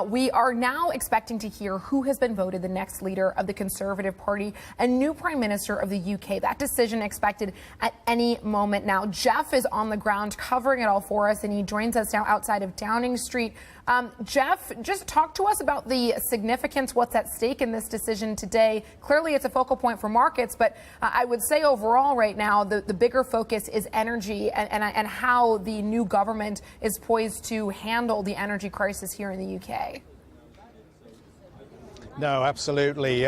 We are now expecting to hear who has been voted the next leader of the Conservative Party and new Prime Minister of the UK. That decision expected at any moment now. Jeff is on the ground covering it all for us, and he joins us now outside of Downing Street. Jeff, just talk to us about the significance, what's at stake in this decision today. Clearly, it's a focal point for markets, but I would say overall right now, the bigger focus is energy and how the new government is poised to handle the energy crisis here in the UK. No, absolutely.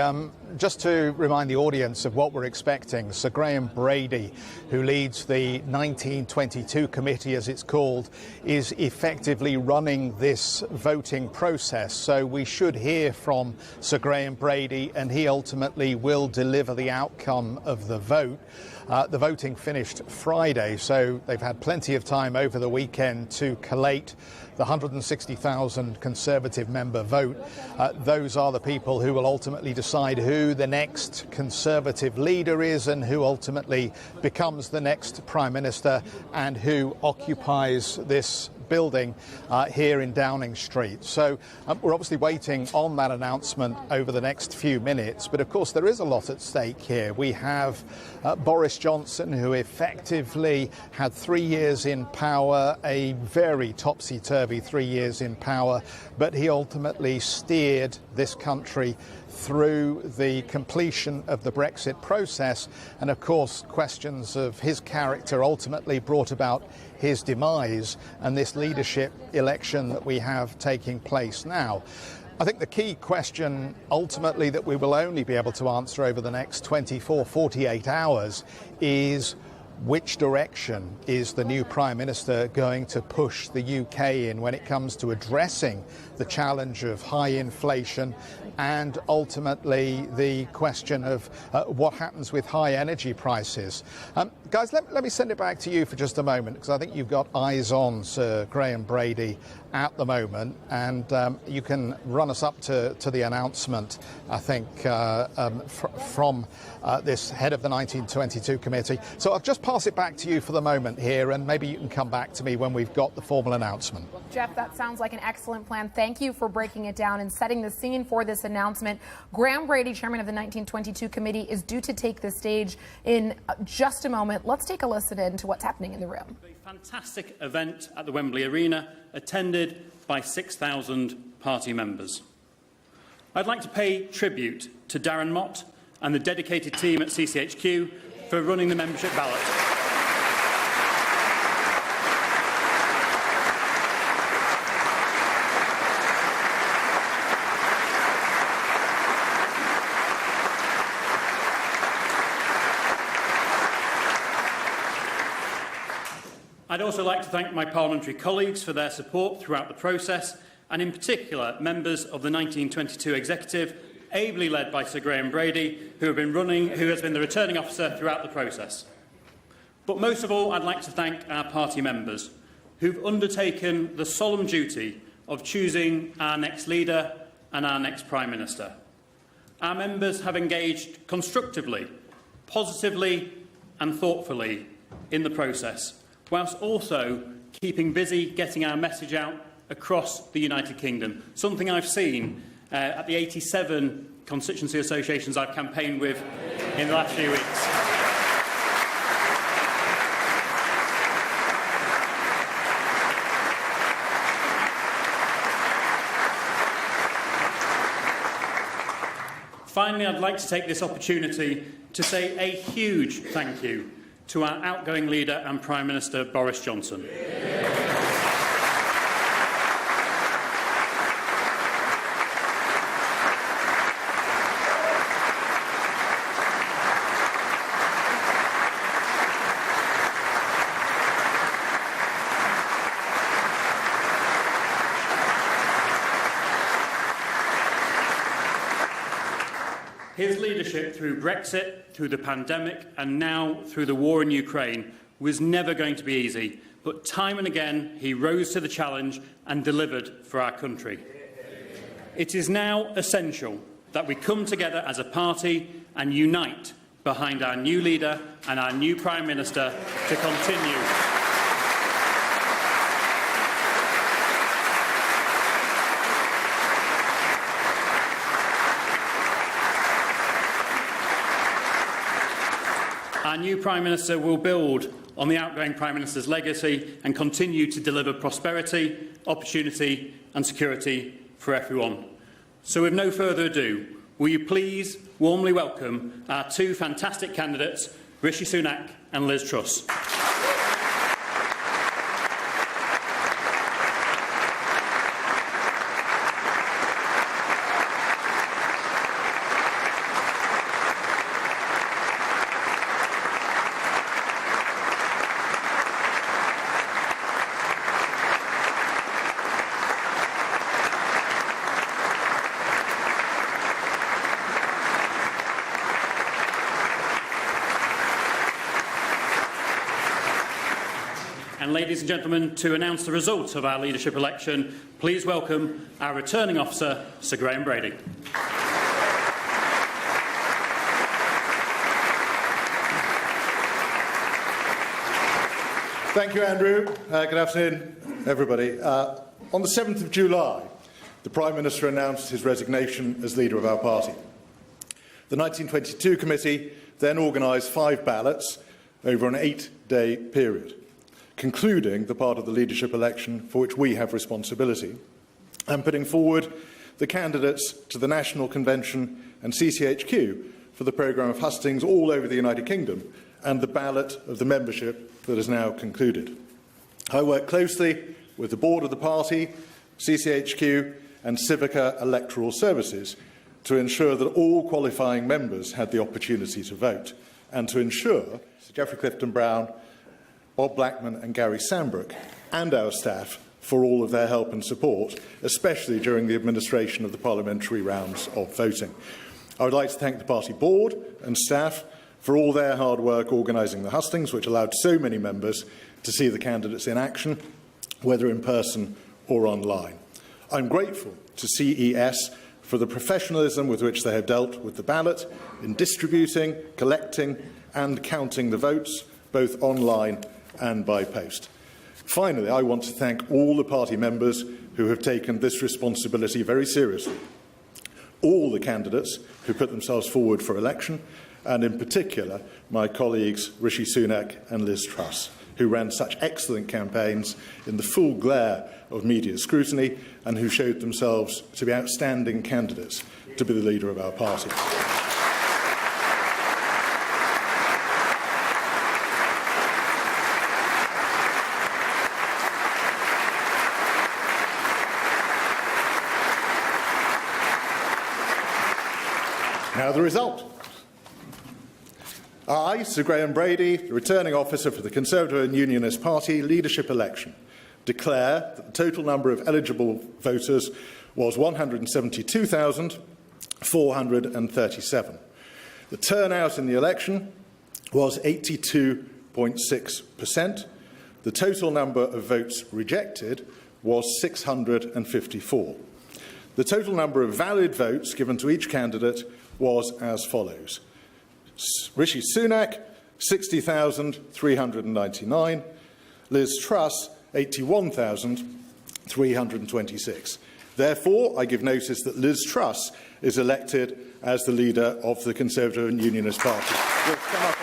Just to remind the audience of what we're expecting, Sir Graham Brady, who leads the 1922 committee, as it's called, is effectively running this voting process. So we should hear from Sir Graham Brady, and he ultimately will deliver the outcome of the vote. The voting finished Friday, so they've had plenty of time over the weekend to collate the 160,000 Conservative member vote. Those are the people who will ultimately decide who the next Conservative leader is and who ultimately becomes the next Prime Minister and who occupies this building here in Downing Street. So we're obviously waiting on that announcement over the next few minutes. But of course, there is a lot at stake here. We have Boris Johnson, who effectively had 3 years in power, a very topsy-turvy 3 years in power, but he ultimately steered this country through the completion of the Brexit process. And of course, questions of his character ultimately brought about his demise and this leadership election that we have taking place now. I think the key question ultimately that we will only be able to answer over the next 24, 48 hours is which direction is the new Prime Minister going to push the UK in when it comes to addressing the challenge of high inflation and ultimately the question of what happens with high energy prices. Guys, let me send it back to you for just a moment, because I think you've got eyes on Sir Graham Brady at the moment, and you can run us up to the announcement, I think, from this head of the 1922 committee. So I'll just pass it back to you for the moment here, and maybe you can come back to me when we've got the formal announcement. Jeff, that sounds like an excellent plan. Thank you for breaking it down and setting the scene for this announcement. Graham Brady, chairman of the 1922 committee, is due to take the stage in just a moment. Let's take a listen in to what's happening in the room. A fantastic event at the Wembley Arena, attended by 6,000 party members. I'd like to pay tribute to Darren Mott and the dedicated team at CCHQ for running the membership ballot. I'd also like to thank my parliamentary colleagues for their support throughout the process, and in particular members of the 1922 executive, ably led by Sir Graham Brady, who has been the returning officer throughout the process. But most of all, I'd like to thank our party members, who've undertaken the solemn duty of choosing our next leader and our next Prime Minister. Our members have engaged constructively, positively and thoughtfully in the process, whilst also keeping busy getting our message out across the United Kingdom, something I've seen at the 87 constituency associations I've campaigned with in the last few weeks. Finally, I'd like to take this opportunity to say a huge thank you to our outgoing leader and Prime Minister Boris Johnson. His leadership through Brexit, through the pandemic, and now through the war in Ukraine was never going to be easy, but time and again he rose to the challenge and delivered for our country. It is now essential that we come together as a party and unite behind our new leader and our new Prime Minister to continue Our new Prime Minister will build on the outgoing Prime Minister's legacy and continue to deliver prosperity, opportunity and security for everyone. So with no further ado, will you please warmly welcome our two fantastic candidates, Rishi Sunak and Liz Truss. And ladies and gentlemen, to announce the result of our leadership election, please welcome our returning officer, Sir Graham Brady. Thank you, Andrew. Good afternoon, everybody. On the 7th of July, the Prime Minister announced his resignation as leader of our party. The 1922 committee then organised 5 ballots over an 8-day period, concluding the part of the leadership election for which we have responsibility, and putting forward the candidates to the National Convention and CCHQ for the programme of hustings all over the United Kingdom and the ballot of the membership that is now concluded. I work closely with the board of the party, CCHQ and Civica Electoral Services to ensure that all qualifying members had the opportunity to vote, and to ensure Geoffrey Clifton-Brown, Bob Blackman and Gary Sambrook and our staff for all of their help and support, especially during the administration of the parliamentary rounds of voting. I would like to thank the party board and staff for all their hard work organising the hustings, which allowed so many members to see the candidates in action, whether in person or online. I'm grateful to CES for the professionalism with which they have dealt with the ballot in distributing, collecting and counting the votes, both online and by post. Finally, I want to thank all the party members who have taken this responsibility very seriously, all the candidates who put themselves forward for election, and in particular my colleagues Rishi Sunak and Liz Truss, who ran such excellent campaigns in the full glare of media scrutiny and who showed themselves to be outstanding candidates to be the leader of our party. Now the result. I, Sir Graham Brady, the returning officer for the Conservative and Unionist Party leadership election, declare that the total number of eligible voters was 172,437. The turnout in the election was 82.6%. The total number of votes rejected was 654. The total number of valid votes given to each candidate was as follows: Rishi Sunak, 60,399, Liz Truss, 81,326. Therefore, I give notice that Liz Truss is elected as the leader of the Conservative and Unionist Party. We'll come up on stage.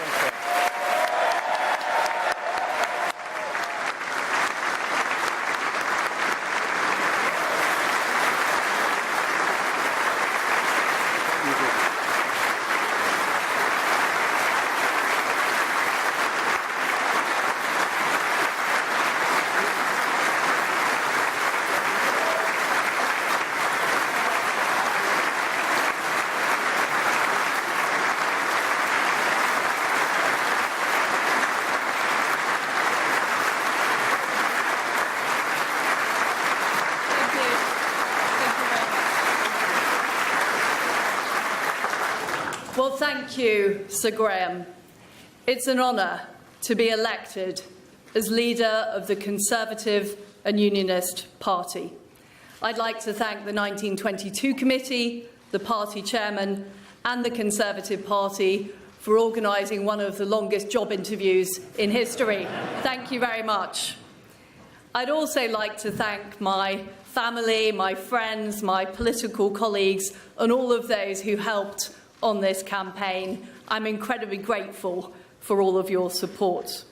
Well, thank you, Sir Graham. It's an honour to be elected as leader of the Conservative and Unionist Party. I'd like to thank the 1922 committee, the party chairman and the Conservative Party for organising one of the longest job interviews in history. Thank you very much. I'd also like to thank my family, my friends, my political colleagues and all of those who helped on this campaign. I'm incredibly grateful for all of your support.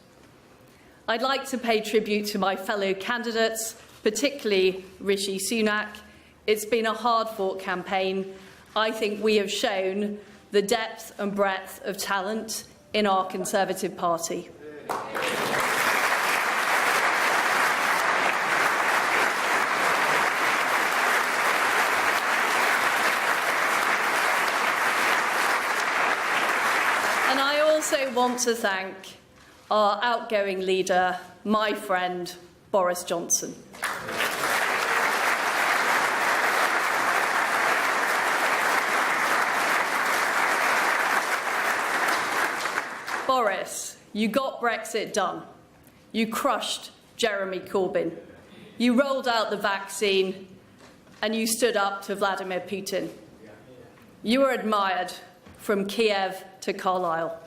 I'd like to pay tribute to my fellow candidates, particularly Rishi Sunak. It's been a hard-fought campaign. I think we have shown the depth and breadth of talent in our Conservative Party. And I also want to thank our outgoing leader, my friend, Boris Johnson. Boris, you got Brexit done. You crushed Jeremy Corbyn. You rolled out the vaccine and you stood up to Vladimir Putin. You were admired from Kiev to Carlisle.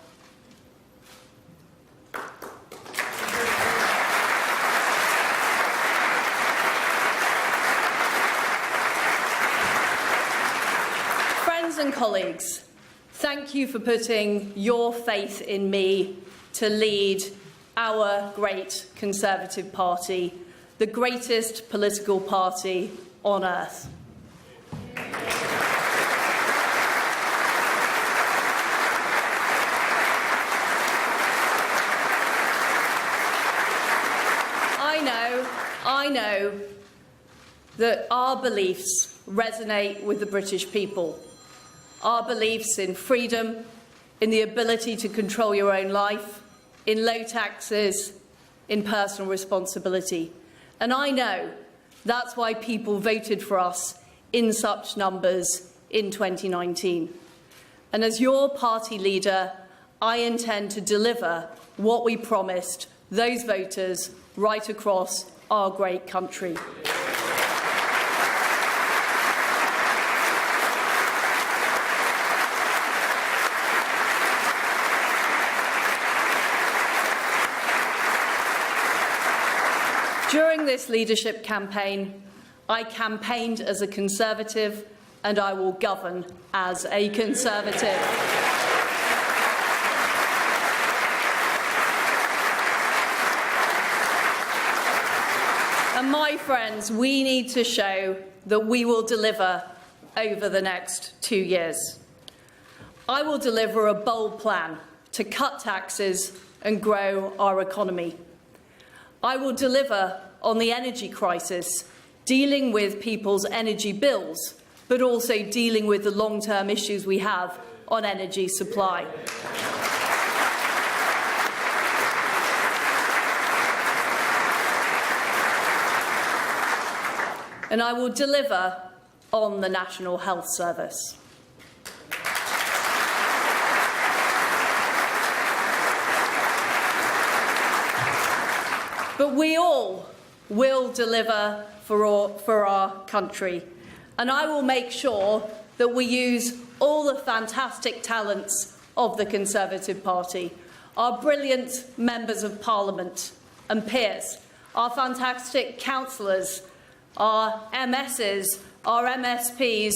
Friends and colleagues, thank you for putting your faith in me to lead our great Conservative Party, the greatest political party on earth. I know that our beliefs resonate with the British people. Our beliefs in freedom, in the ability to control your own life, in low taxes, in personal responsibility. And I know that's why people voted for us in such numbers in 2019. And as your party leader, I intend to deliver what we promised those voters right across our great country. During this leadership campaign, I campaigned as a Conservative and I will govern as a Conservative. And my friends, we need to show that we will deliver over the next 2 years. I will deliver a bold plan to cut taxes and grow our economy. I will deliver on the energy crisis, dealing with people's energy bills, but also dealing with the long-term issues we have on energy supply. And I will deliver on the National Health Service. But we all will deliver for our country. And I will make sure that we use all the fantastic talents of the Conservative Party, our brilliant members of Parliament and peers, our fantastic councillors, our MSs, our MSPs,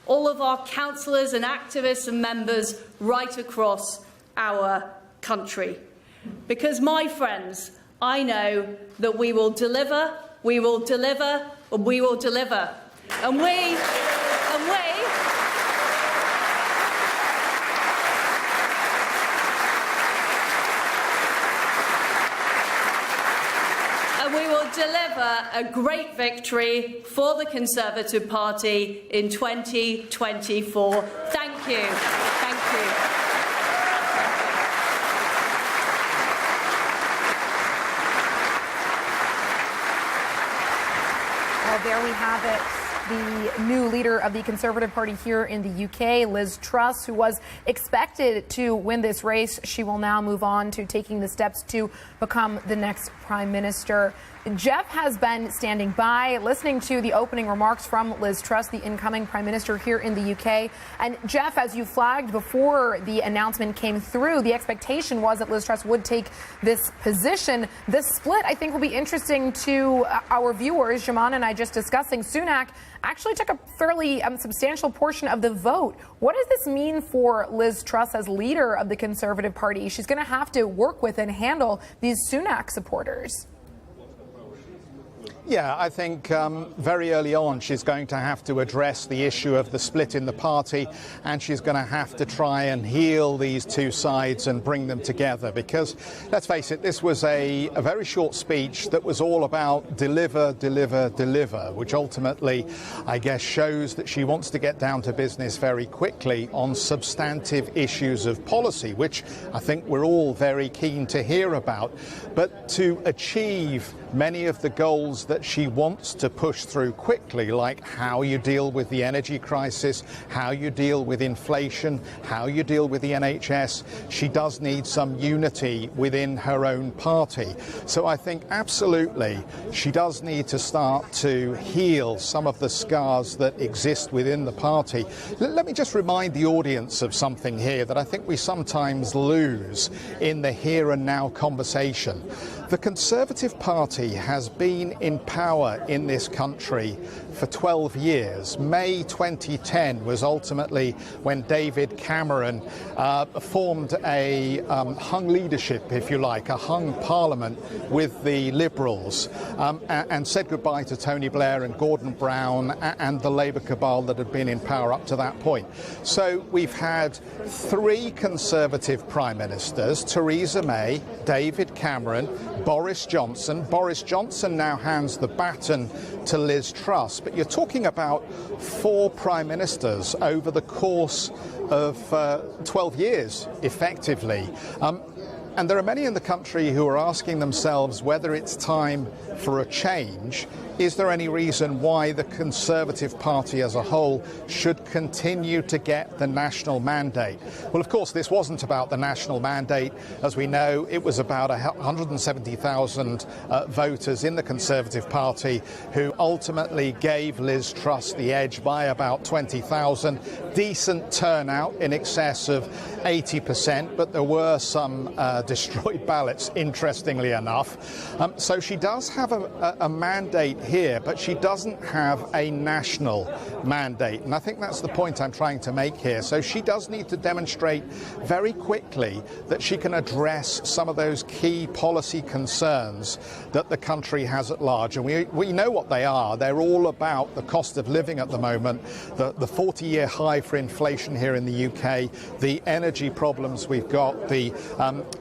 all of our councillors and activists and members right across our country. Because, my friends, I know that we will deliver, we will deliver, and we will deliver. And we will deliver a great victory for the Conservative Party in 2024. Thank you. Thank you. Well, there we have it. The new leader of the Conservative Party here in the UK, Liz Truss, who was expected to win this race. She will now move on to taking the steps to become the next Prime Minister. Jeff has been standing by, listening to the opening remarks from Liz Truss, the incoming Prime Minister here in the UK. And Jeff, as you flagged before the announcement came through, the expectation was that Liz Truss would take this position. This split, I think, will be interesting to our viewers. Jaman and I just discussing Sunak actually took a fairly substantial portion of the vote. What does this mean for Liz Truss as leader of the Conservative Party? She's going to have to work with and handle these Sunak supporters. Yeah, I think very early on she's going to have to address the issue of the split in the party, and she's going to have to try and heal these two sides and bring them together, because let's face it, this was a very short speech that was all about deliver, deliver, deliver, which ultimately, I guess, shows that she wants to get down to business very quickly on substantive issues of policy, which I think we're all very keen to hear about. But to achieve many of the goals that she wants to push through quickly, like how you deal with the energy crisis, how you deal with inflation, how you deal with the NHS, she does need some unity within her own party. So I think absolutely she does need to start to heal some of the scars that exist within the party. Let me just remind the audience of something here that I think we sometimes lose in the here and now conversation. The Conservative Party has been in power in this country for 12 years. May 2010 was ultimately when David Cameron formed a hung leadership, if you like, a hung parliament with the Liberals, and said goodbye to Tony Blair and Gordon Brown and the Labour cabal that had been in power up to that point. So we've had three Conservative Prime Ministers: Theresa May, David Cameron, Boris Johnson. Boris Johnson now hands the baton to Liz Truss, but you're talking about four Prime Ministers over the course of 12 years, effectively. And there are many in the country who are asking themselves whether it's time for a change. Is there any reason why the Conservative Party as a whole should continue to get the national mandate? Well, of course, this wasn't about the national mandate. As we know, it was about 170,000 voters in the Conservative Party who ultimately gave Liz Truss the edge by about 20,000. Decent turnout, in excess of 80%, but there were some destroyed ballots, interestingly enough. So she does have a mandate here, but she doesn't have a national mandate. And I think that's the point I'm trying to make here. So she does need to demonstrate very quickly that she can address some of those key policy concerns that the country has at large. And we know what they are. They're all about the cost of living at the moment, the 40-year high for inflation here in the UK, the energy problems we've got, the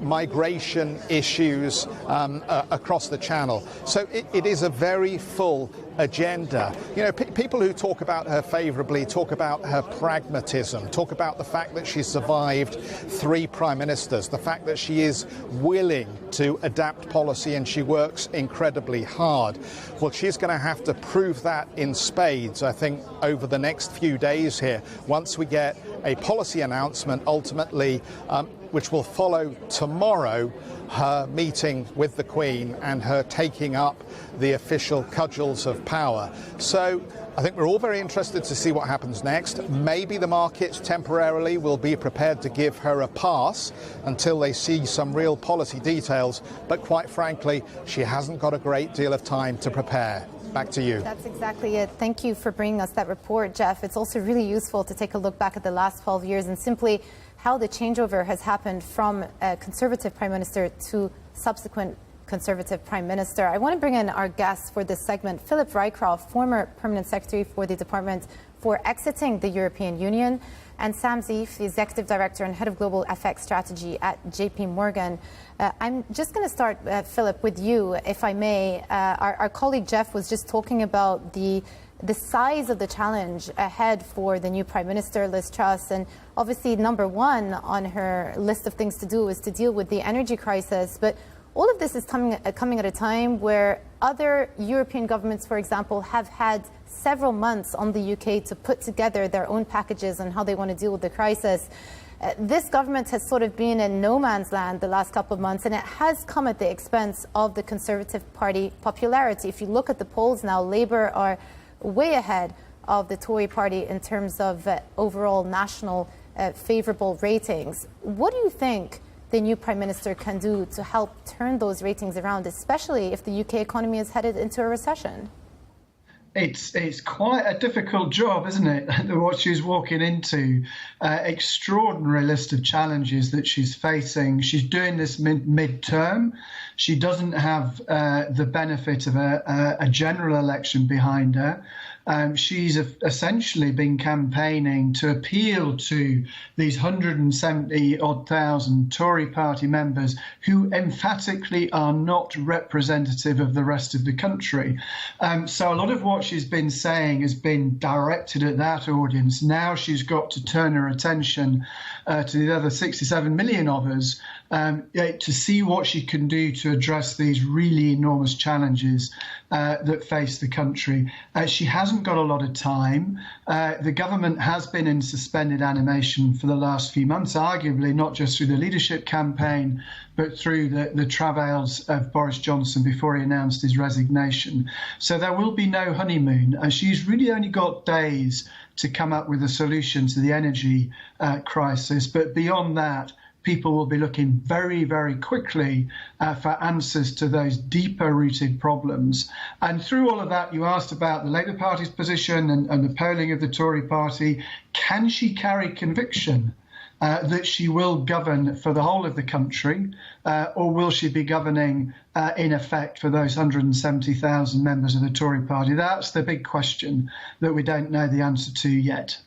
migration issues across the Channel. So it is a very full agenda. You know, people who talk about her favourably talk about her pragmatism, talk about the fact that she survived three prime ministers, the fact that she is willing to adapt policy and she works incredibly hard. Well, she's going to have to prove that in spades, I think, over the next few days here, once we get a policy announcement ultimately, which will follow tomorrow, her meeting with the Queen and her taking up the official cudgels of power. So I think we're all very interested to see what happens next. Maybe the markets temporarily will be prepared to give her a pass until they see some real policy details. But quite frankly, she hasn't got a great deal of time to prepare. Back to you. That's exactly it. Thank you for bringing us that report, Jeff. It's also really useful to take a look back at the last 12 years and simply how the changeover has happened from a Conservative Prime Minister to subsequent Conservative Prime Minister. I want to bring in our guests for this segment, Philip Rycroft, former Permanent Secretary for the Department for Exiting the European Union, and Sam Zeef, the Executive Director and Head of Global FX Strategy at JP Morgan. I'm just going to start, Philip, with you, if I may. Our colleague Jeff was just talking about the size of the challenge ahead for the new Prime Minister, Liz Truss, and obviously number one on her list of things to do is to deal with the energy crisis. But all of this is coming at a time where other European governments, for example, have had several months on the UK to put together their own packages on how they want to deal with the crisis. This government has sort of been in no man's land the last couple of months, and it has come at the expense of the Conservative Party popularity. If you look at the polls now, Labour are way ahead of the Tory party in terms of overall national favourable ratings. What do you think the new Prime Minister can do to help turn those ratings around, especially if the UK economy is headed into a recession? It's quite a difficult job, isn't it? What she's walking into, extraordinary list of challenges that she's facing. She's doing this mid-term. She doesn't have the benefit of a general election behind her. She's essentially been campaigning to appeal to these 170,000 Tory party members who emphatically are not representative of the rest of the country. So a lot of what she's been saying has been directed at that audience. Now she's got to turn her attention to the other 67 million of us to see what she can do to address these really enormous challenges that face the country. She hasn't got a lot of time. The government has been in suspended animation for the last few months, arguably not just through the leadership campaign, but through the travails of Boris Johnson before he announced his resignation. So there will be no honeymoon. She's really only got days to come up with a solution to the energy crisis. But beyond that, people will be looking very, very quickly for answers to those deeper-rooted problems. And through all of that, you asked about the Labour Party's position and the polling of the Tory party. Can she carry conviction that she will govern for the whole of the country, or will she be governing in effect for those 170,000 members of the Tory party? That's the big question that we don't know the answer to yet.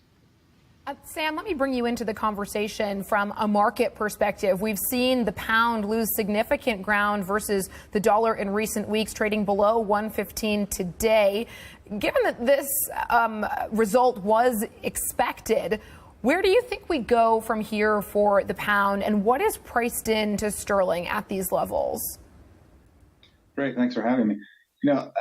Sam, let me bring you into the conversation from a market perspective. We've seen the pound lose significant ground versus the dollar in recent weeks, trading below 115 today. Given that this result was expected, where do you think we go from here for the pound, and what is priced into sterling at these levels? Great, thanks for having me.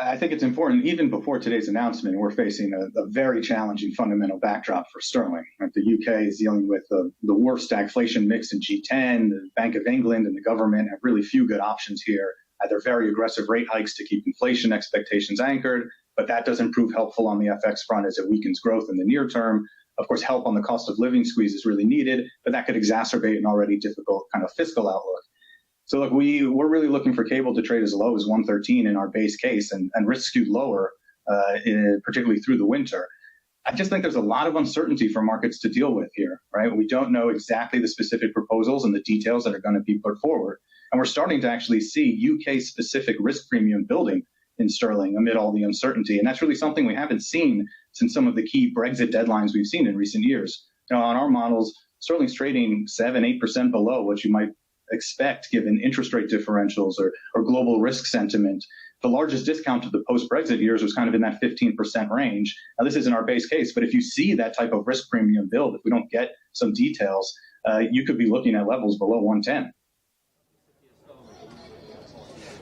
I think it's important, even before today's announcement, we're facing a very challenging fundamental backdrop for sterling. Right? The UK is dealing with the worst stagflation mix in G10. The Bank of England and the government have really few good options here. Either very aggressive rate hikes to keep inflation expectations anchored, but that doesn't prove helpful on the FX front as it weakens growth in the near term. Of course, help on the cost of living squeeze is really needed, but that could exacerbate an already difficult kind of fiscal outlook. So look, we're really looking for cable to trade as low as 113 in our base case and risk skewed lower, particularly through the winter. I just think there's a lot of uncertainty for markets to deal with here, right? We don't know exactly the specific proposals and the details that are going to be put forward. And we're starting to actually see UK-specific risk premium building in sterling amid all the uncertainty. And that's really something we haven't seen since some of the key Brexit deadlines we've seen in recent years. On our models, sterling's trading 7-8% below what you might expect given interest rate differentials or global risk sentiment. The largest discount to the post-Brexit years was kind of in that 15% range. Now, this isn't our base case, but if you see that type of risk premium build, if we don't get some details, you could be looking at levels below 110.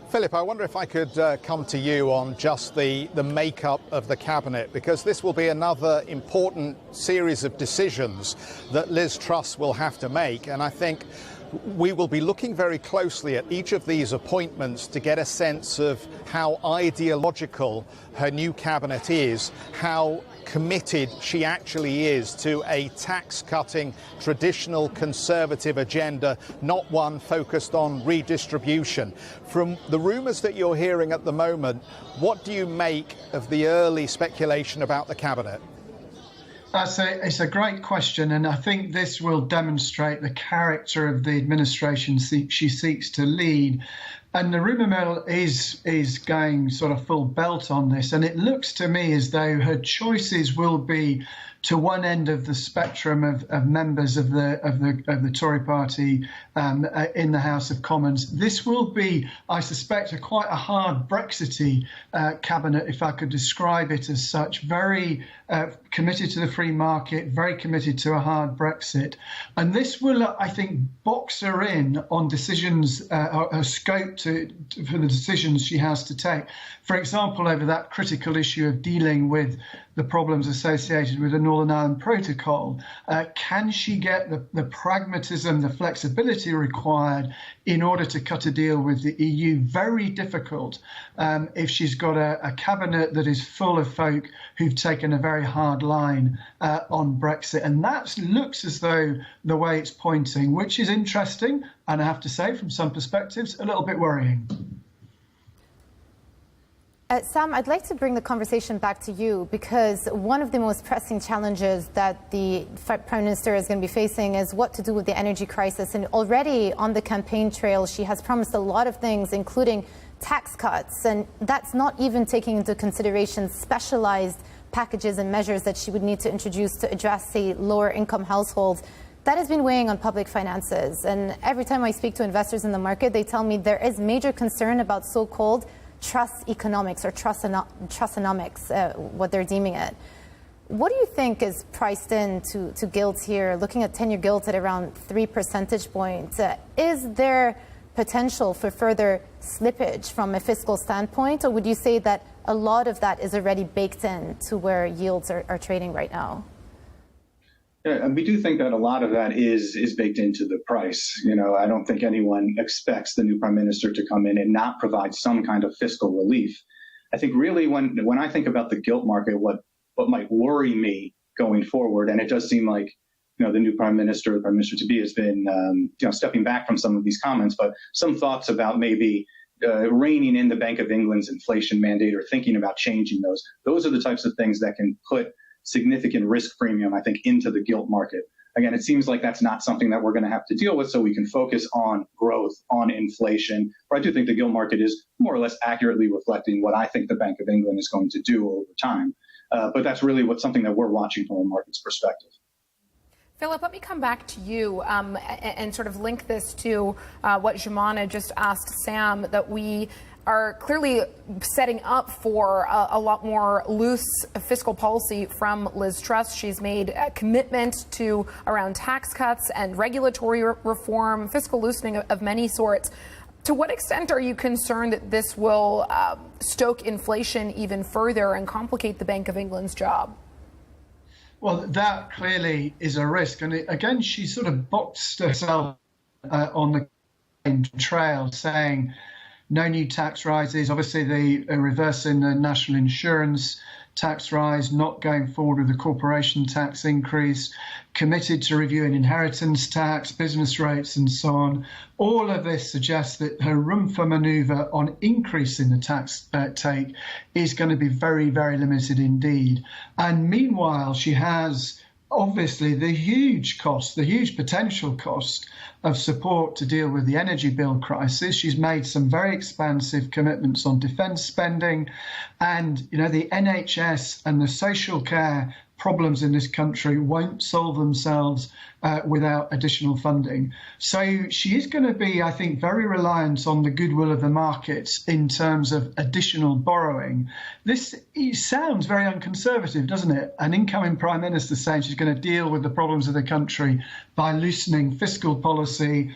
Philip, I wonder if I could come to you on just the makeup of the cabinet, because this will be another important series of decisions that Liz Truss will have to make. And I think we will be looking very closely at each of these appointments to get a sense of how ideological her new cabinet is, how committed she actually is to a tax-cutting, traditional Conservative agenda, not one focused on redistribution. From the rumours that you're hearing at the moment, what do you make of the early speculation about the cabinet? It's a great question, and I think this will demonstrate the character of the administration she seeks to lead. And the rumour mill is going sort of full belt on this, and it looks to me as though her choices will be to one end of the spectrum of members of the Tory party in the House of Commons. This will be, I suspect, quite a hard Brexity cabinet, if I could describe it as such. Very committed to the free market, very committed to a hard Brexit. And this will, I think, box her in on decisions, her scope for the decisions she has to take. For example, over that critical issue of dealing with the problems associated with the Northern Ireland Protocol, can she get the pragmatism, the flexibility required in order to cut a deal with the EU? Very difficult if she's got a cabinet that is full of folk who've taken a very hard line on Brexit. And that looks as though the way it's pointing, which is interesting, and I have to say, from some perspectives, a little bit worrying. Sam, I'd like to bring the conversation back to you, because one of the most pressing challenges that the Prime Minister is going to be facing is what to do with the energy crisis. And already on the campaign trail, she has promised a lot of things, including tax cuts. And that's not even taking into consideration specialized packages and measures that she would need to introduce to address, say, lower income households. That has been weighing on public finances. And every time I speak to investors in the market, they tell me there is major concern about so-called Truss economics, or Trussonomics, what they're deeming it. What do you think is priced in to gilts here, looking at 10-year gilts at around 3 percentage points? Is there potential for further slippage from a fiscal standpoint, or would you say that a lot of that is already baked in to where yields are trading right now? Yeah, and we do think that a lot of that is baked into the price. You know, I don't think anyone expects the new prime minister to come in and not provide some kind of fiscal relief. I think really when I think about the gilt market, what might worry me going forward, and it does seem like, you know, the new prime minister, the prime minister to be, has been stepping back from some of these comments, but some thoughts about maybe reining in the Bank of England's inflation mandate, or thinking about changing those. Those are the types of things that can put significant risk premium, I think, into the gilt market. Again, it seems like that's not something that we're going to have to deal with, so we can focus on growth, on inflation. But I do think the gilt market is more or less accurately reflecting what I think the Bank of England is going to do over time. But that's really something that we're watching from a market's perspective. Philip, let me come back to you and sort of link this to what Jumana just asked Sam, that we are clearly setting up for a lot more loose fiscal policy from Liz Truss. She's made a commitment to around tax cuts and regulatory reform, fiscal loosening of many sorts. To what extent are you concerned that this will stoke inflation even further and complicate the Bank of England's job? Well, that clearly is a risk. And again, she sort of boxed herself on the trail, saying no new tax rises. Obviously, the reversing the national insurance tax rise, not going forward with the corporation tax increase, committed to reviewing inheritance tax, business rates, and so on. All of this suggests that her room for manoeuvre on increasing the tax take is going to be very, very limited indeed. And meanwhile, she has obviously the huge cost, the huge potential cost of support to deal with the energy bill crisis. She's made some very expansive commitments on defence spending, and the NHS and the social care problems in this country won't solve themselves without additional funding. So she is going to be, I think, very reliant on the goodwill of the markets in terms of additional borrowing. This sounds very unconservative, doesn't it? An incoming Prime Minister saying she's going to deal with the problems of the country by loosening fiscal policy,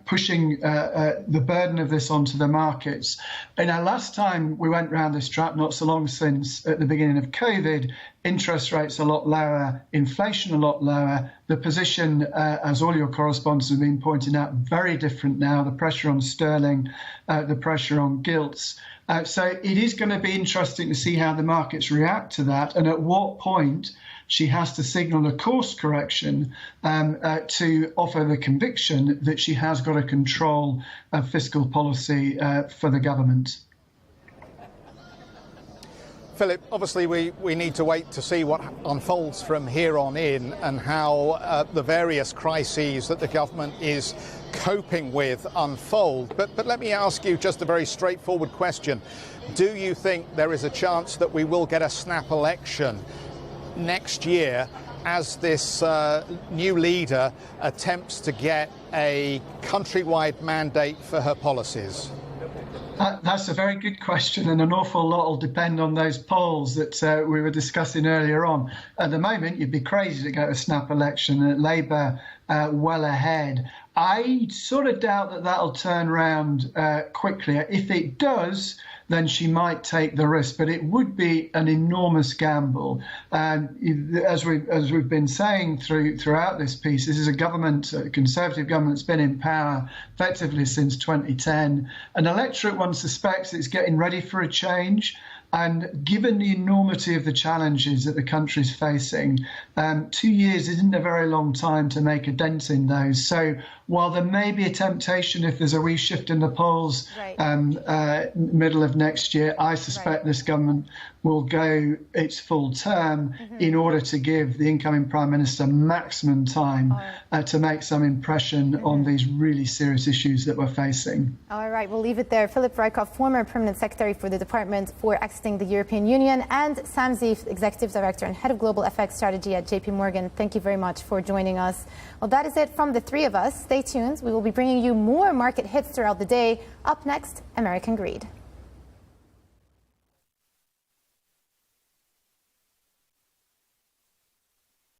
pushing the burden of this onto the markets. Last time we went round this track, not so long since, at the beginning of COVID, interest rates a lot lower, inflation a lot lower. The position, as all your correspondents have been pointing out, very different now. The pressure on sterling, the pressure on gilts. So it is going to be interesting to see how the markets react to that, and at what point she has to signal a course correction to offer the conviction that she has got a control of fiscal policy for the government. Philip, obviously we need to wait to see what unfolds from here on in, and how the various crises that the government is coping with unfold. But let me ask you just a very straightforward question. Do you think there is a chance that we will get a snap election next year as this new leader attempts to get a countrywide mandate for her policies? That's a very good question, and an awful lot will depend on those polls that we were discussing earlier on. At the moment, you'd be crazy to go to a snap election. Labour well ahead. I sort of doubt that that'll turn around quickly. If it does, then she might take the risk, but it would be an enormous gamble. As we've been saying throughout this piece, this is a government, a Conservative government, that's been in power effectively since 2010. An electorate, one suspects, it's getting ready for a change. And given the enormity of the challenges that the country's facing, 2 years isn't a very long time to make a dent in those. So while there may be a temptation if there's a wee shift in the polls middle of next year, I suspect this government will go its full term in order to give the incoming Prime Minister maximum time to make some impression on these really serious issues that we're facing. All right, we'll leave it there. Philip Rykoff, former Permanent Secretary for the Department for Exiting the European Union, and Sam Zeef, Executive Director and Head of Global FX Strategy at JP Morgan. Thank you very much for joining us. Well, that is it from the three of us. Stay tuned. We will be bringing you more market hits throughout the day. Up next, American Greed.